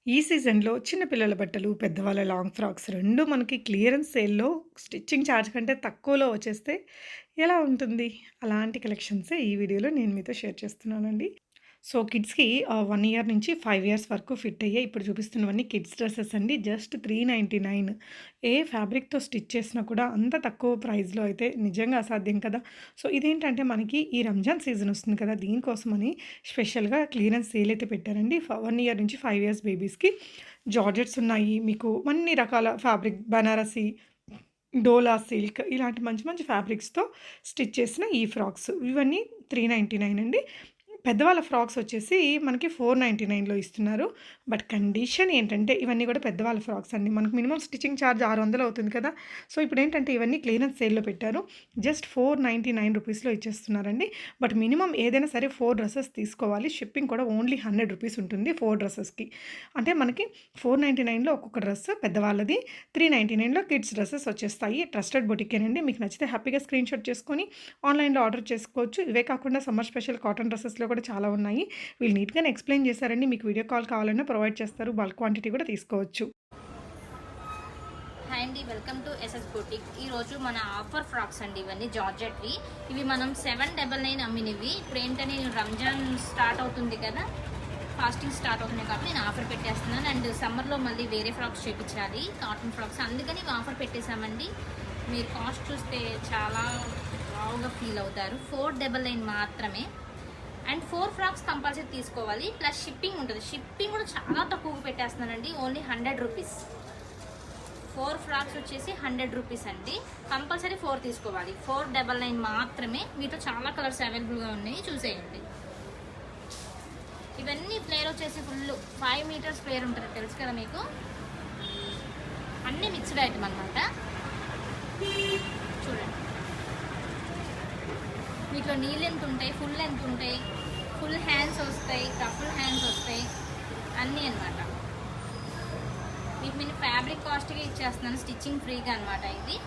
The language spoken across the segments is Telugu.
ఈ సీజన్‌లో చిన్న పిల్లల బట్టలు, పెద్దవాళ్ళ లాంగ్ ఫ్రాక్స్ 2 మనకి క్లియరెన్స్ సేల్‌లో స్టిచ్చింగ్ చార్జ్ కంటే తక్కువలో వచ్చేస్తే ఎలా ఉంటుంది? అలాంటి కలెక్షన్సే ఈ వీడియోలో నేను మీతో షేర్ చేస్తున్నానండి. సో, కిడ్స్‌కి 1 ఇయర్ నుంచి 5 ఇయర్స్ వరకు ఫిట్ అయ్యే ఇప్పుడు చూపిస్తున్నవన్నీ కిడ్స్ డ్రెసెస్ అండి. జస్ట్ 399. ఏ ఫ్యాబ్రిక్‌తో స్టిచ్ చేసినా కూడా అంత తక్కువ ప్రైస్‌లో అయితే నిజంగా అసాధ్యం కదా! సో, ఇదేంటంటే మనకి ఈ రంజాన్ సీజన్ వస్తుంది కదా! దీనికోసమని స్పెషల్‌గా క్లియరెన్స్ సేల్ అయితే పెట్టారండి. 1 ఇయర్ నుంచి 5 ఇయర్స్ బేబీస్‌కి జార్జెట్స్ ఉన్నాయి. మీకు అన్ని రకాల ఫ్యాబ్రిక్ బనారసి, డోలా సిల్క్ ఇలాంటి మంచి మంచి ఫ్యాబ్రిక్స్‌తో స్టిచ్ చేసిన ఈ ఫ్రాక్స్. ఇవన్నీ 399 అండి. పెద్దవాళ్ళ ఫ్రాక్స్ వచ్చేసి మనకి 499లో ఇస్తున్నారు. బట్ కండిషన్ ఏంటంటే ఇవన్నీ కూడా పెద్దవాళ్ళ ఫ్రాక్స్ అండి. మనకు మినిమమ్ స్టిచ్చింగ్ చార్జ్ 600 అవుతుంది కదా! సో, ఇప్పుడేంటంటే ఇవన్నీ క్లియరెన్స్ సేల్‌లో పెట్టారు. జస్ట్ 499 రూపీస్‌లో ఇచ్చేస్తున్నారండి. బట్ మినిమమ్ ఏదైనా సరే 4 డ్రెసెస్ తీసుకోవాలి. షిప్పింగ్ కూడా ఓన్లీ 100 రూపీస్ ఉంటుంది 4 డ్రెసెస్‌కి. అంటే మనకి 499లో ఒక్కొక్క డ్రెస్ పెద్దవాళ్ళది, 399లో కిడ్స్ డ్రెసెస్ వచ్చేస్తాయి. ట్రస్టెడ్ బొటికేనండి. మీకు నచ్చితే హ్యాపీగా స్క్రీన్‌షాట్ చేసుకొని ఆన్‌లైన్‌లో ఆర్డర్ చేసుకోవచ్చు. ఇవే కాకుండా సమ్మర్ స్పెషల్ కాటన్ డ్రెసెస్‌లో కూడా చాలా ఉన్నాయి. వీళ్ళు నీట్‌గానే ఎక్స్‌ప్లెయిన్ చేశారండి. మీకు వీడియో కాల్ కావాలన్నా ప్రొవైడ్ చేస్తారు. బల్క్ క్వాంటిటీ కూడా తీసుకోవచ్చు. హాయ్ అండి, వెల్కమ్ టు ఎస్ఎస్ బొటిక్. ఈరోజు మన ఆఫర్ ఫ్రాక్స్ అండి. ఇవన్నీ జార్జెట్వి. ఇవి మనం 799 అమ్మినవి. ఇప్పుడు ఏంటని రంజాన్ స్టార్ట్ అవుతుంది కదా, ఫాస్టింగ్ స్టార్ట్ అవుతుంది కాబట్టి నేను ఆఫర్ పెట్టేస్తున్నాను. అండ్ సమ్మర్లో మళ్ళీ వేరే ఫ్రాక్స్ చేయించాలి, కాటన్ ఫ్రాక్స్, అందుకని ఇవి ఆఫర్ పెట్టేశామండి. మీరు కాస్ట్ చూస్తే చాలా బాగా ఫీల్ అవుతారు. 499 మాత్రమే. అండ్ 4 ఫ్రాక్స్ కంపల్సరీ తీసుకోవాలి, ప్లస్ షిప్పింగ్ ఉంటుంది. షిప్పింగ్ కూడా చాలా తక్కువగా పెట్టేస్తున్నానండి, ఓన్లీ 100 రూపీస్. 4 ఫ్రాక్స్ వచ్చేసి 100 రూపీస్ అండి. కంపల్సరీ 4 తీసుకోవాలి. 499 మాత్రమే. మీతో చాలా కలర్స్ అవైలబుల్గా ఉన్నాయి, చూసేయండి. ఇవన్నీ ఫ్లేర్ వచ్చేసి ఫుల్ 5 మీటర్స్ ఫ్లేర్ ఉంటుంది, తెలుసు కదా మీకు. అన్నీ మిక్స్డ్ ఐటమ్ అనమాట. చూడండి, వీటిలో నీ లెంత్ ఉంటాయి, ఫుల్ లెంత్ ఉంటాయి, ఫుల్ హ్యాండ్స్ వస్తాయి, రఫుల్ హ్యాండ్స్ వస్తాయి, అన్నీ అనమాట. మీకు నేను ఫ్యాబ్రిక్ కాస్ట్గా ఇచ్చేస్తున్నాను, స్టిచ్చింగ్ ఫ్రీగా అనమాట ఇది.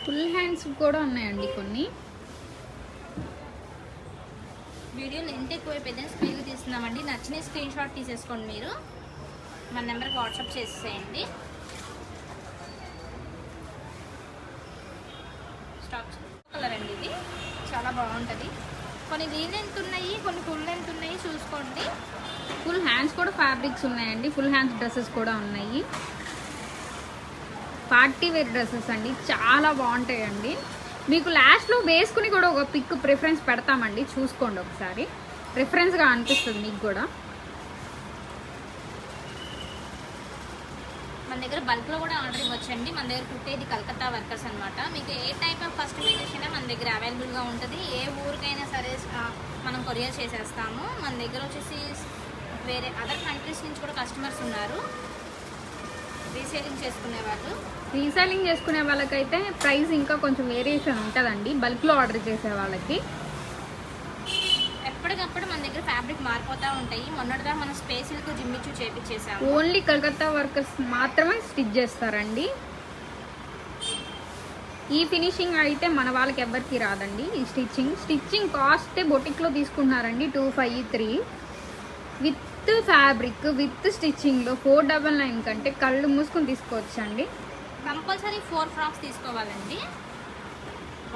ఫుల్ హ్యాండ్స్ కూడా ఉన్నాయండి కొన్ని. వీడియో లెంత్ ఎక్కువైపోయిందని స్పీడ్గా తీస్తున్నామండి. నచ్చిన స్క్రీన్ షాట్ తీసేసుకోండి, మీరు మన నెంబర్కి వాట్సాప్ చేసేయండి. స్టాక్ కలర్ అండి, ఇది చాలా బాగుంటుంది. కొన్ని లీ లెంత్ ఉన్నాయి, కొన్ని ఫుల్ లెంత్ ఉన్నాయి, చూసుకోండి. ఫుల్ హ్యాండ్స్ కూడా ఫ్యాబ్రిక్స్ ఉన్నాయండి. ఫుల్ హ్యాండ్స్ డ్రెస్సెస్ కూడా ఉన్నాయి. పార్టీ వేర్ డ్రెస్సెస్ అండి, చాలా బాగుంటాయండి. మీకు లాస్ట్లో వేసుకుని కూడా ఒక పిక్ ప్రిఫరెన్స్ పెడతామండి, చూసుకోండి ఒకసారి. రిఫరెన్స్గా అనిపిస్తుంది మీకు కూడా. మన దగ్గర బల్క్లో కూడా ఆర్డర్ ఇవ్వచ్చండి. మన దగ్గర కుట్టేది కలకత్తా వర్కర్స్ అనమాట. మీకు ఏ టైప్ ఆఫ్ కస్టమైజేషన్ అయినా మన దగ్గర అవైలబుల్గా ఉంటుంది. ఏ ఊరికైనా సరే మనం కొరియర్ చేసేస్తాము. మన దగ్గర వచ్చేసి వేరే అదర్ కంట్రీస్ నుంచి కూడా కస్టమర్స్ ఉన్నారు, రీసేలింగ్ చేసుకునే వాళ్ళు. రీసెల్లింగ్ చేసుకునే వాళ్ళకైతే ప్రైస్ ఇంకా కొంచెం వేరియేషన్ ఉంటుందండి, బల్క్లో ఆర్డర్ చేసే వాళ్ళకి. ఎప్పటికప్పుడు మన దగ్గర ఫ్యాబ్రిక్ మారిపోతూ ఉంటాయి. మొన్నటిదా మనం స్పేసిల్కి జిమ్మిచ్చు చేపించేసాము. ఓన్లీ కలకత్తా వర్కర్స్ మాత్రమే స్టిచ్ చేస్తారండి. ఈ ఫినిషింగ్ అయితే మన వాళ్ళకి ఎవరికి రాదండి. ఈ స్టిచ్చింగ్ కాస్టే బొటిక్లో తీసుకుంటున్నారండి 253 విత్ ఫ్యాబ్రిక్ విత్ స్టిచ్చింగ్లో 499 కంటే కళ్ళు మూసుకొని తీసుకోవచ్చండి. కంపల్సరీ 4 ఫ్రాక్స్ తీసుకోవాలండి.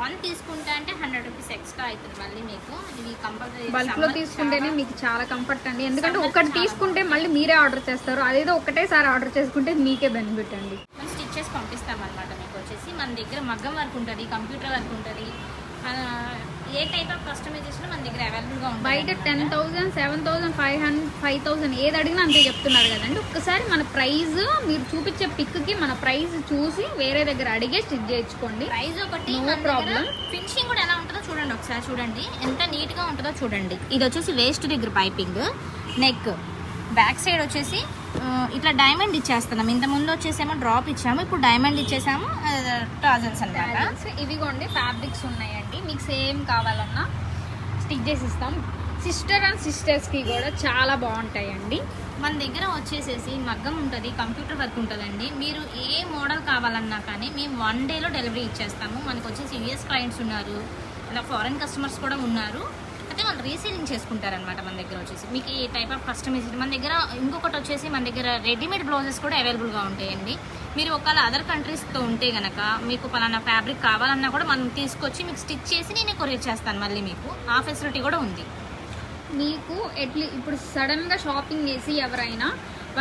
1 తీసుకుంటే అంటే 100 రూపీస్ ఎక్స్ట్రా అవుతుంది మళ్ళీ మీకు. ఇవి కంపల్సరీ బల్క్లో తీసుకుంటేనే మీకు చాలా కంఫర్ట్ అండి, ఎందుకంటే ఒకటి తీసుకుంటే మళ్ళీ మీరే ఆర్డర్ చేస్తారు. అదేదో ఒకటేసారి ఆర్డర్ చేసుకుంటే మీకే బెనిఫిట్ అండి. మనం స్టిచ్ చేసి పంపిస్తాం అనమాట. మీకు వచ్చేసి మన దగ్గర మగ్గం వర్క్ ఉంటుంది, కంప్యూటర్ వర్క్ ఉంటుంది. ఏ టైప్ ఆఫ్ కస్టమైజేషన్ మన దగ్గర అవైలబుల్గా ఉంటుంది. బయట 10,000, 7,500, 5,000 ఏది అడిగినా అంతే చెప్తున్నారు కదండి. ఒక్కసారి మన ప్రైస్, మీరు చూపించే పిక్కి మన ప్రైస్ చూసి వేరే దగ్గర అడిగే స్టిచ్ చేయించుకోండి. ప్రైస్ ఒకటి, నో ప్రాబ్లం. ఫినిషింగ్ కూడా ఎలా ఉంటుందో చూడండి ఒకసారి. చూడండి ఎంత నీట్గా ఉంటుందో చూడండి. ఇది వచ్చేసి వేస్ట్ దగ్గర పైపింగ్, నెక్, బ్యాక్ సైడ్ వచ్చేసి ఇట్లా డైమండ్ ఇచ్చేస్తున్నాం. ఇంతకుముందు వచ్చేసేమో డ్రాప్ ఇచ్చాము, ఇప్పుడు డైమండ్ ఇచ్చేసాము, టాజల్స్ అన్నమాట. ఇవిగోండి ఫ్యాబ్రిక్స్ ఉన్నాయండి, మీకు సేమ్ కావాలన్నా స్టిచ్ చేసి ఇస్తాం. సిస్టర్ అండ్ సిస్టర్స్కి కూడా చాలా బాగుంటాయండి. మన దగ్గర వచ్చేసేసి మగ్గం ఉంటుంది, కంప్యూటర్ వర్క్ ఉంటుందండి. మీరు ఏ మోడల్ కావాలన్నా కానీ మేము 1 డేలో డెలివరీ ఇచ్చేస్తాము. మనకు వచ్చేసి యూఎస్ క్లయింట్స్ ఉన్నారు, అలా ఫారెన్ కస్టమర్స్ కూడా ఉన్నారు. అయితే వాళ్ళు రీసేలింగ్ చేసుకుంటారనమాట మన దగ్గర వచ్చేసి. మీకు ఈ టైప్ ఆఫ్ కస్టమైజ్డ్ మన దగ్గర ఇంకొకటి వచ్చేసి మన దగ్గర రెడీమేడ్ బ్లౌజెస్ కూడా అవైలబుల్గా ఉంటాయండి. మీరు ఒకవేళ అదర్ కంట్రీస్తో ఉంటే కనుక మీకు పలానా ఫ్యాబ్రిక్ కావాలన్నా కూడా మనం తీసుకొచ్చి మీకు స్టిచ్ చేసి నేనే కొరియర్ చేస్తాను. మళ్ళీ మీకు ఆ ఫెసిలిటీ కూడా ఉంది. మీకు ఇప్పుడు సడన్గా షాపింగ్ చేసి ఎవరైనా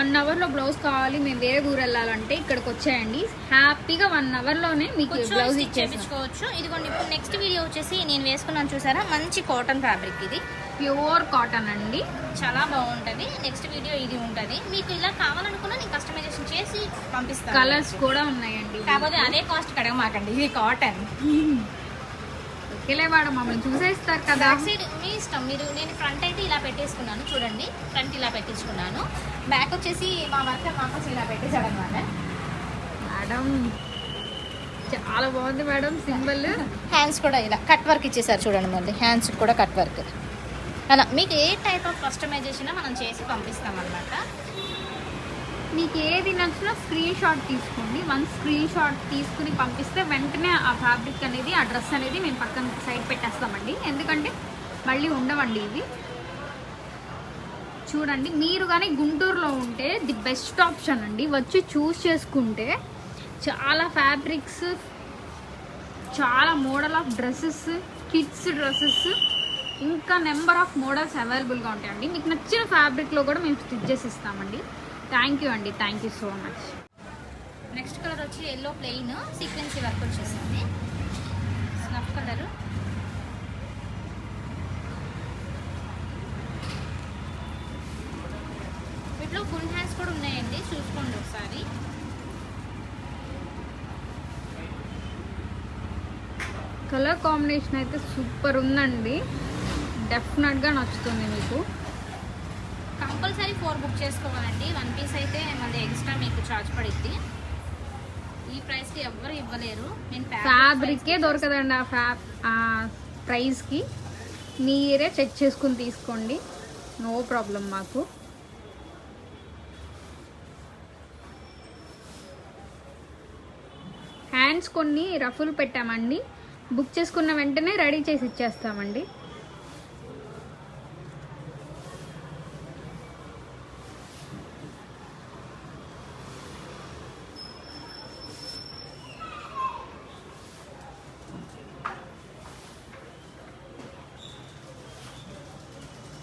1 అవర్లో బ్లౌజ్ కావాలి, మేము వేరే ఊరు వెళ్ళాలంటే ఇక్కడికి వచ్చేయండి, హ్యాపీగా 1 అవర్లోనే మీకు బ్లౌజ్ ఇచ్చేసుకోవచ్చు. ఇదిగోండి ఇప్పుడు నెక్స్ట్ వీడియో వచ్చేసి నేను వేసుకున్నాను చూసారా, మంచి కాటన్ ఫ్యాబ్రిక్, ఇది ప్యూర్ కాటన్ అండి, చాలా బాగుంటుంది. నెక్స్ట్ వీడియో ఇది ఉంటుంది. మీకు ఇలా కావాలనుకున్నా నేను కస్టమైజేషన్ చేసి పంపిస్తాను. కలర్స్ కూడా ఉన్నాయండి, కాకపోతే అదే కాస్ట్ కడగమాకండి, ఇది కాటన్. ఓకేలే మేడం, మమ్మల్ని చూసేస్తారు కదా. బ్యాక్ సైడ్ మీ ఇష్టం. నేను ఫ్రంట్ అయితే ఇలా పెట్టేసుకున్నాను చూడండి, ఫ్రంట్ ఇలా పెట్టించుకున్నాను. బ్యాక్ వచ్చేసి మా వర్కర్ మాకు ఇలా పెట్టేశాడు అనమాట. మేడం చాలా బాగుంది మేడం, సింబల్. హ్యాండ్స్ కూడా ఇలా కట్ వర్క్ ఇచ్చేసారు చూడండి, మళ్ళీ హ్యాండ్స్ కూడా కట్ వర్క్. అలా మీకు ఏ టైప్ ఆఫ్ కస్టమైజేషన్ మనం చేసి పంపిస్తాం అనమాట. మీకు ఏది నచ్చినా స్క్రీన్ షాట్ తీసుకోండి. 1 స్క్రీన్ షాట్ తీసుకుని పంపిస్తే వెంటనే ఆ ఫ్యాబ్రిక్ అనేది, ఆ డ్రెస్ అనేది మేము పక్కన సైడ్ పెట్టేస్తామండి. ఎందుకంటే మళ్ళీ ఉండవండి ఇవి. చూడండి, మీరు కానీ గుంటూరులో ఉంటే ది బెస్ట్ ఆప్షన్ అండి. వచ్చి చూస్ చేసుకుంటే చాలా ఫ్యాబ్రిక్స్, చాలా model of dresses, kids dresses, ఇంకా నెంబర్ ఆఫ్ మోడల్స్ అవైలబుల్గా ఉంటాయండి. మీకు నచ్చిన ఫ్యాబ్రిక్లో కూడా మేము స్టిచ్ చేసి ఇస్తామండి. థ్యాంక్ యూ అండి, thank you so much. Next colour వచ్చి ఎల్లో ప్లెయిన్ సీక్వెన్సీ వర్క్ వచ్చేసింది, స్నఫ్ కలర్. వీటిలో ఫుల్ హ్యాండ్స్ కూడా ఉన్నాయండి, చూసుకోండి ఒకసారి. కలర్ కాంబినేషన్ అయితే సూపర్ ఉందండి, డెఫినెట్గా నచ్చుతుంది మీకు. కంపల్సరీ 4 బుక్ చేసుకోవాలండి. 1 పీస్ అయితే మళ్ళీ ఎక్స్ట్రా మీకు ఛార్జ్ పడిద్ది. ఈ ప్రైస్కి ఎవ్వరు ఇవ్వలేరు. నేను ఫ్యాబ్రికే దొరకదండి ఆ ప్రైస్కి. మీరే చెక్ చేసుకుని తీసుకోండి, నో ప్రాబ్లం మాకు. హ్యాండ్స్ కొన్ని రఫుల్ పెట్టామండి, బుక్ చేసుకున్న వెంటనే రెడీ చేసి ఇచ్చేస్తామండి.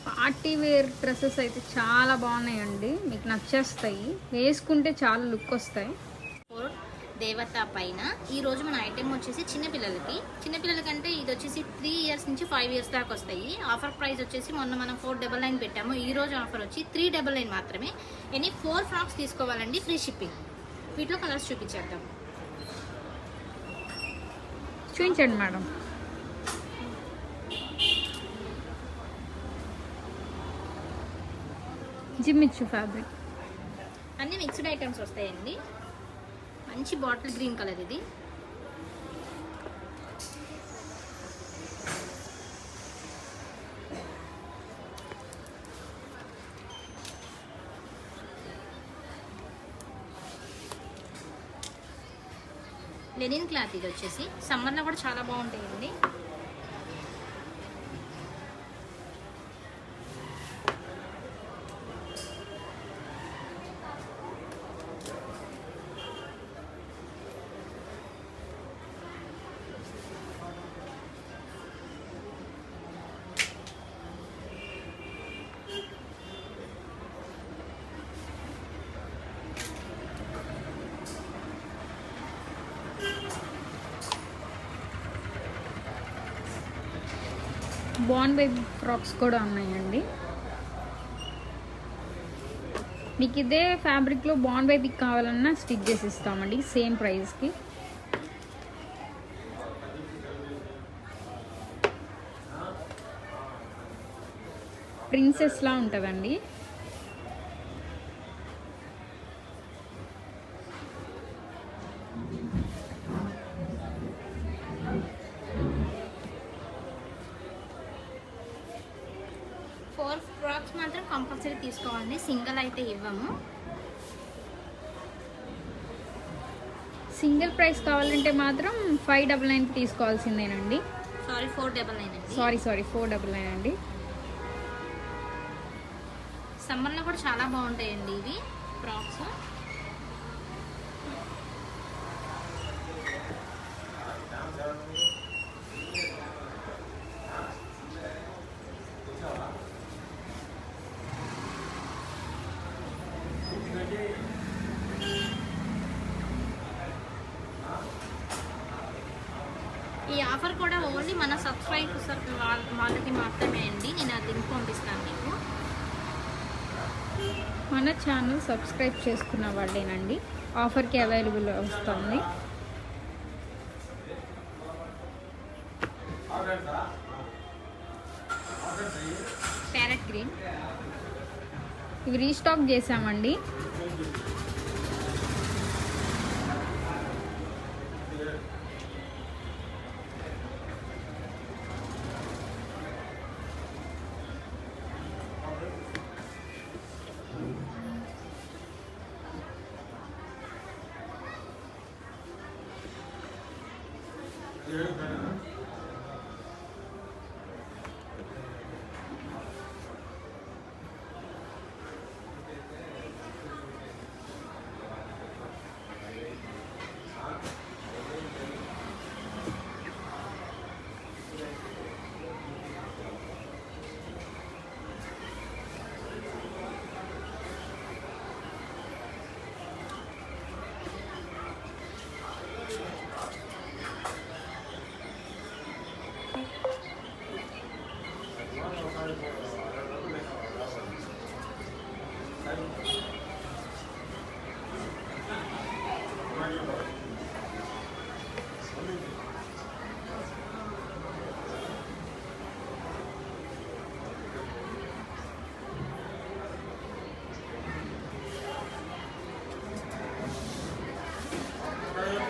పార్టీ వేర్ డ్రెస్సెస్ అయితే చాలా బాగున్నాయండి, మీకు నచ్చేస్తాయి, వేసుకుంటే చాలా లుక్ వస్తాయి. దేవత పైన ఈరోజు మన ఐటెం వచ్చేసి చిన్నపిల్లలకంటే ఇది వచ్చేసి 3 ఇయర్స్ నుంచి 5 ఇయర్స్ దాకా వస్తాయి. ఆఫర్ ప్రైస్ వచ్చేసి మొన్న మనం 499 పెట్టాము, ఈ రోజు ఆఫర్ వచ్చి 399 మాత్రమే. ఎనీ 4 ఫ్రాక్స్ తీసుకోవాలండి, ఫ్రీ షిప్పింగ్. వీటిలో కలర్స్ చూపించేద్దాం, చూపించండి మేడం. జిమ్మిచ్చు ఫ్యాబ్రిక్, అన్ని మిక్స్డ్ ఐటమ్స్ వస్తాయండి. మంచి బాటిల్ గ్రీన్ కలర్, ఇది లెనిన్ క్లాత్. ఇది వచ్చేసి సమ్మర్లో కూడా చాలా బాగుంటాయండి. బాన్ బేబీ ఫ్రాక్స్ కూడా ఉన్నాయండి. మీకు ఇదే ఫ్యాబ్రిక్లో బాన్ బేబీకి కావాలన్నా స్టిచ్ చేసి ఇస్తామండి సేమ్ ప్రైస్కి. ప్రిన్సెస్లా ఉంటుందండి. మాత్రం కంపల్సరీ తీసుకోవాలి, సింగిల్ అయితే ఇవ్వము. సింగిల్ ప్రైస్ కావాలంటే మాత్రం 599 తీసుకోవాల్సిందేనండి. సారీ 499 అండి. సారీ 499 అండి. సమ్మర్లో కూడా చాలా బాగుంటాయండి ఇవి ఫ్రాక్స్. ఈ ఆఫర్ కూడా ఓన్లీ మన సబ్స్క్రైబర్స్ వాళ్ళకి మాత్రమే అండి. నేను ఆ లింక్ పంపిస్తాను మీకు. మన ఛానల్ సబ్స్క్రైబ్ చేసుకున్న వాళ్ళేనండి ఆఫర్కి అవైలబుల్ వస్తుంది. ప్యారెట్ గ్రీన్ ఇవి రీస్టాక్ చేసామండి.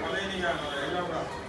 Kalau ini kan, kalau